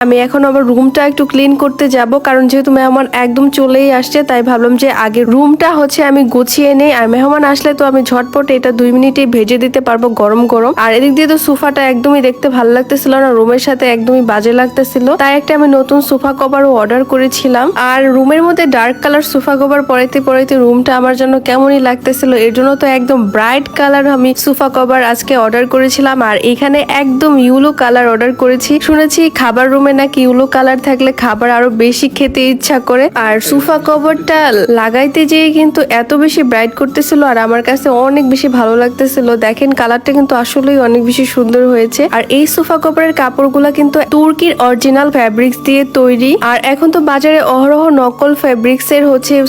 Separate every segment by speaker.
Speaker 1: আমি এখন আমার রুমটা একটু ক্লিন করতে যাব, কারণ যেহেতু মেহমান একদম চলেই আসছে তাই ভাবলাম যে আগে রুমটা আমি গুছিয়ে নেই। আর মেহমান আসলে তো আমি ঝটপট এটা 2 মিনিটে ভেজে দিতে পারবো গরম গরম। আর এদিক দিয়ে তো সোফাটা একদমই দেখতে ভালো লাগতেছিল না, রুমের সাথে একদমই বাজে লাগতেছিল। তাই একটা আমি নতুন সোফা কভারও অর্ডার করেছিলাম। আর রুমের মধ্যে ডার্ক কালার সোফা কভার পরাইতে পরাইতে রুমটা আমার জন্য কেমনই লাগতেছিল, এর জন্য তো একদম ব্রাইট কালার আমি সোফা কভার আজকে অর্ডার করেছিলাম। আর এখানে একদম ইউলো কালার অর্ডার করেছি। শুনেছি খাবার রুমে নাকি ইউলো কালার থাকলে খাবার আরো বেশি খেতে ইচ্ছা করে। আর সোফা কভারটা লাগাইতে যেয়ে কিন্তু এত বেশি ব্রাইট করতেছিল আর আমার কাছে অনেক বেশি ভালো লাগতেছিল। দেখেন কালারটা কিন্তু আসলেই অনেক বেশি সুন্দর হয়েছে। আর এই সোফা কভারের কাপড়গুলা কিন্তু তুর্কির অরিজিনাল ফ্যাব্রিক্স দিয়ে তৈরি। আর এখন তো বাজারে অহরহ নকল ফ্যাব্রিক্স এর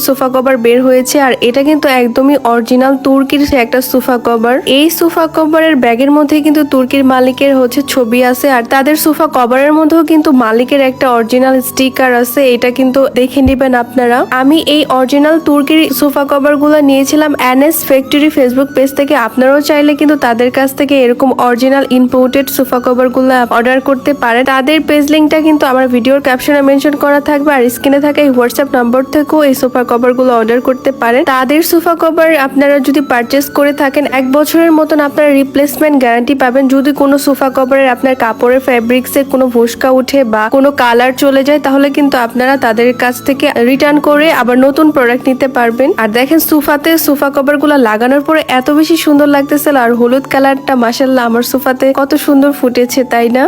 Speaker 1: সোফা কভার বের হয়েছে। আর এটা কিন্তু একদমই অরিজিনাল তুর্কির একটা সোফা কভার। এই সোফা কভারের ব্যাগের মধ্যে কিন্তু তুর্কির মালিকের ছবি আছে। আর তাদের সোফা কভারের মধ্যেও কিন্তু মালিকের একটা অরিজিনাল স্টিকার আছে, এটা কিন্তু দেখে নেবেন আপনারা। আমি এই অরিজিনাল তুর্কির সোফা কভার গুলো নিয়েছিলাম এনএস ফ্যাক্টরি ফেসবুক পেজ থেকে। আপনারাও চাইলে কিন্তু তাদের কাছ থেকে এরকম অরিজিনাল ইম্পোর্টেড সোফা কভার গুলো অর্ডার করতে পারেন। তাদের পেজ লিঙ্কটা কিন্তু আমার ভিডিওর ক্যাপশনে মেনশন করা থাকবে। আর স্ক্রিনে থাকা এই হোয়াটসঅ্যাপ নাম্বার থেকেও এই সোফা কভার গুলো অর্ডার করতে পারেন। তাদের সোফা কভার আপনারা যদি পারচেস করে থাকেন 1 বছরের মতন আপনারা রিপ্লেসমেন্ট গ্যারান্টি পাবেন। যদি কোনো সোফা কভারের আপনার কাপড়ের ফ্যাব্রিক্স এর কোনো ভুসকা উঠে বা কোনো কালার চলে যায় তাহলে কিন্তু আপনারা তাদের কাছ থেকে রিটার্ন করে আবার নতুন প্রোডাক্ট নিতে পারবেন। আর দেখেন সোফা কভার গুলো লাগানোর পরে এত বেশি সুন্দর লাগতেছিল। আর হলুদ কালারটা মাশাআল্লাহ আমার সোফাতে কত সুন্দর ফুটেছে, তাই না?